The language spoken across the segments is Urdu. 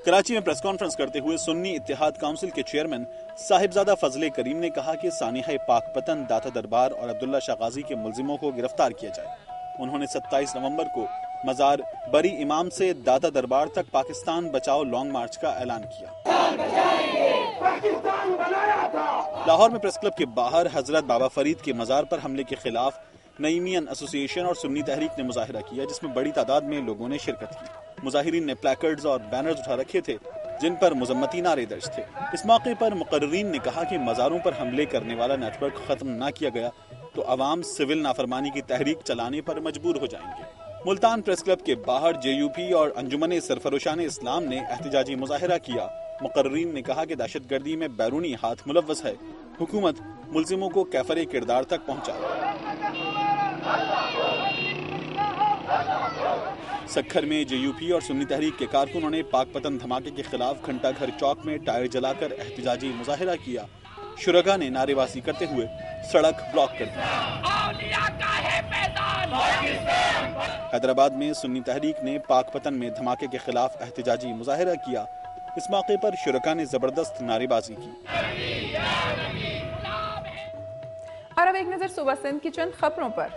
کراچی میں پریس کانفرنس کرتے ہوئے سنی اتحاد کونسل کے چیئرمین صاحبزادہ فضل کریم نے کہا کہ سانحہ پاک پتن داتا دربار اور عبداللہ شاہ غازی کے ملزموں کو گرفتار کیا جائے۔ انہوں نے 27 نومبر کو مزار بری امام سے داتا دربار تک پاکستان بچاؤ لانگ مارچ کا اعلان کیا۔ لاہور میں پریس کلب کے باہر حضرت بابا فرید کے مزار پر حملے کے خلاف نعیمین ایسوسی ایشن اور سنی تحریک نے مظاہرہ کیا، جس میں بڑی تعداد میں لوگوں نے شرکت کی۔ مظاہرین نے پلیکرڈز اور بینرز اٹھا رکھے تھے جن پر مذمتی نعرے درج تھے۔ اس موقع پر مقررین نے کہا کہ مزاروں پر حملے کرنے والا نیٹ ورک ختم نہ کیا گیا تو عوام سول نافرمانی کی تحریک چلانے پر مجبور ہو جائیں گے۔ ملتان پریس کلب کے باہر JUP اور انجمن سرفروشان اسلام نے احتجاجی مظاہرہ کیا۔ مقررین نے کہا کہ دہشت گردی میں بیرونی ہاتھ ملوث ہے، حکومت ملزموں کو کیفر کردار تک پہنچائے۔ سکھر میں JUP اور سنی تحریک کے کارکنوں نے پاک پتن دھماکے کے خلاف گھنٹہ گھر چوک میں ٹائر جلا کر احتجاجی مظاہرہ کیا۔ شرکاء نے نعرے بازی کرتے ہوئے سڑک بلاک کر دی۔ حیدرآباد میں سنی تحریک نے پاک پتن میں دھماکے کے خلاف احتجاجی مظاہرہ کیا۔ اس موقع پر شرکاء نے زبردست نعرے بازی کی۔ اور اب ایک نظر صوبہ سندھ کی چند خبروں پر۔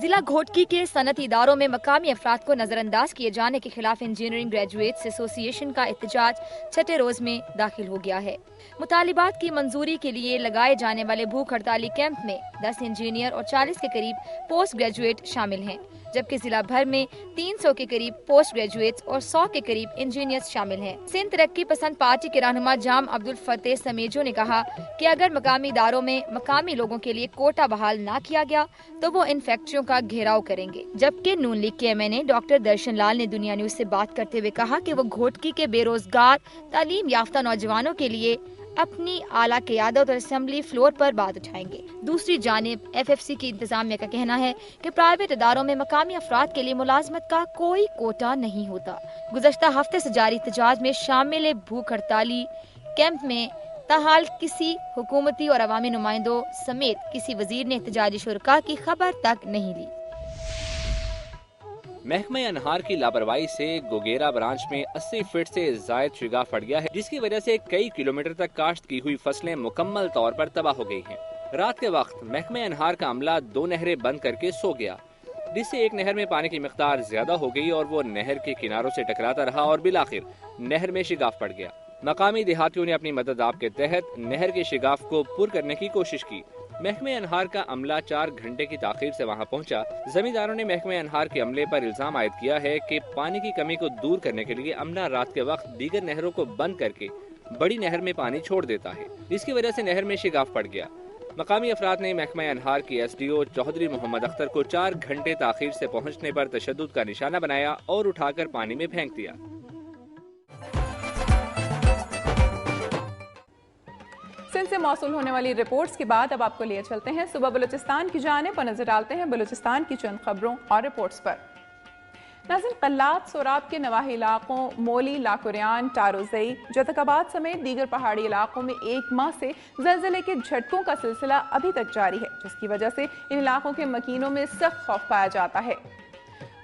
ضلع گھوٹکی کے صنعتی اداروں میں مقامی افراد کو نظر انداز کیے جانے کے خلاف انجینئرنگ گریجویٹس ایسوسی ایشن کا احتجاج چھٹے روز میں داخل ہو گیا ہے۔ مطالبات کی منظوری کے لیے لگائے جانے والے بھوک ہڑتالی کیمپ میں 10 انجینئر اور 40 کے قریب پوسٹ گریجویٹ شامل ہیں، جبکہ ضلع بھر میں 300 کے قریب پوسٹ گریجویٹس اور 100 کے قریب انجینئرز شامل ہیں۔ سندھ ترقی پسند پارٹی کے رہنما جام عبدالفتح سمیجو نے کہا کہ اگر مقامی اداروں میں مقامی لوگوں کے لیے کوٹا بحال نہ کیا گیا تو وہ ان فیکٹریوں کا گھیراؤ کریں گے، جبکہ نون لیگ کے MNA ڈاکٹر درشن لال نے دنیا نیوز سے بات کرتے ہوئے کہا کہ وہ گھوٹکی کے بے روزگار تعلیم یافتہ نوجوانوں کے لیے اپنی اعلیٰ قیادت اور اسمبلی فلور پر بات اٹھائیں گے۔ دوسری جانب FFC کی انتظامیہ کا کہنا ہے کہ پرائیویٹ اداروں میں مقامی افراد کے لیے ملازمت کا کوئی کوٹا نہیں ہوتا۔ گزشتہ ہفتے سے جاری احتجاج میں شامل بھوک ہڑتالی کیمپ میں تاحال کسی حکومتی اور عوامی نمائندوں سمیت کسی وزیر نے احتجاجی شرکاء کی خبر تک نہیں لی۔ محکمہ انہار کی لاپرواہی سے گوگیرا برانچ میں 80 فٹ سے زائد شگاف پڑ گیا ہے، جس کی وجہ سے کئی کلومیٹر تک کاشت کی ہوئی فصلیں مکمل طور پر تباہ ہو گئی ہیں۔ رات کے وقت محکمہ انہار کا عملہ 2 نہریں بند کر کے سو گیا، جس سے ایک نہر میں پانی کی مقدار زیادہ ہو گئی اور وہ نہر کے کناروں سے ٹکراتا رہا اور بالآخر نہر میں شگاف پڑ گیا۔ مقامی دیہاتیوں نے اپنی مدد آپ کے تحت نہر کے شگاف کو پر کرنے کی کوشش کی۔ محکمہ انہار کا عملہ 4 گھنٹے کی تاخیر سے وہاں پہنچا۔ زمینداروں نے محکمہ انہار کے عملے پر الزام عائد کیا ہے کہ پانی کی کمی کو دور کرنے کے لیے عملہ رات کے وقت دیگر نہروں کو بند کر کے بڑی نہر میں پانی چھوڑ دیتا ہے، جس کی وجہ سے نہر میں شگاف پڑ گیا۔ مقامی افراد نے محکمہ انہار کے SDO چودھری محمد اختر کو 4 گھنٹے تاخیر سے پہنچنے پر تشدد کا نشانہ بنایا اور اٹھا کر پانی میں پھینک دیا۔ سندھ سے موصول ہونے والی رپورٹس کے بعد اب آپ کو لیے چلتے ہیں صوبہ بلوچستان کی جانب اور نظر ڈالتے ہیں بلوچستان کی چند خبروں اور رپورٹس پر۔ ناظرین، قلات، سوراب کے نواحی علاقوں مولی، لاکوریان، ٹاروزئی، جتک آباد سمیت دیگر پہاڑی علاقوں میں 1 ماہ سے زلزلے کے جھٹکوں کا سلسلہ ابھی تک جاری ہے، جس کی وجہ سے ان علاقوں کے مکینوں میں سخت خوف پایا جاتا ہے۔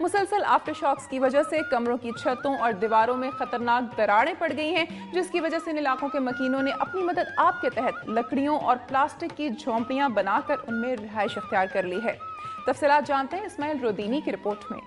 مسلسل آفٹر شاکس کی وجہ سے کمروں کی چھتوں اور دیواروں میں خطرناک دراڑیں پڑ گئی ہیں، جس کی وجہ سے ان علاقوں کے مکینوں نے اپنی مدد آپ کے تحت لکڑیوں اور پلاسٹک کی جھونپڑیاں بنا کر ان میں رہائش اختیار کر لی ہے۔ تفصیلات جانتے ہیں اسماعیل رودینی کی رپورٹ میں۔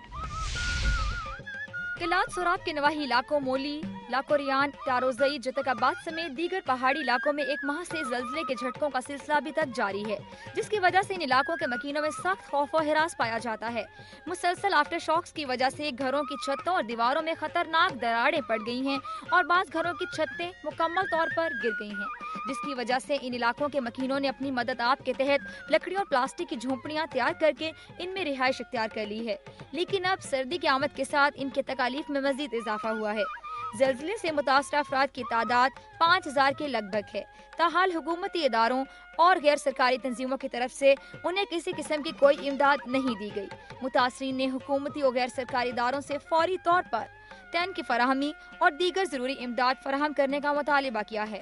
قلات سوراب کے نواحی علاقوں مولی، لاکوریان، ٹاروزئی، جتک آباد سمیت دیگر پہاڑی علاقوں میں 1 ماہ سے زلزلے کے جھٹکوں کا سلسلہ ابھی تک جاری ہے، جس کی وجہ سے ان علاقوں کے مکینوں میں سخت خوف و ہراس پایا جاتا ہے۔ مسلسل آفٹر شاکس کی وجہ سے گھروں کی چھتوں اور دیواروں میں خطرناک دراڑیں پڑ گئی ہیں اور بعض گھروں کی چھتیں مکمل طور پر گر گئی ہیں، جس کی وجہ سے ان علاقوں کے مکینوں نے اپنی مدد آپ کے تحت لکڑیوں اور پلاسٹک کی جھونپڑیاں تیار کر کے ان میں رہائش اختیار کر لی ہے، لیکن اب سردی کی آمد کے ساتھ ان کے تکالیف میں مزید اضافہ ہوا ہے۔ زلزلے سے متاثرہ افراد کی تعداد 5000 کے لگ بھگ ہے۔ تاحال حکومتی اداروں اور غیر سرکاری تنظیموں کی طرف سے انہیں کسی قسم کی کوئی امداد نہیں دی گئی۔ متاثرین نے حکومتی اور غیر سرکاری اداروں سے فوری طور پر ٹینٹ کی فراہمی اور دیگر ضروری امداد فراہم کرنے کا مطالبہ کیا ہے۔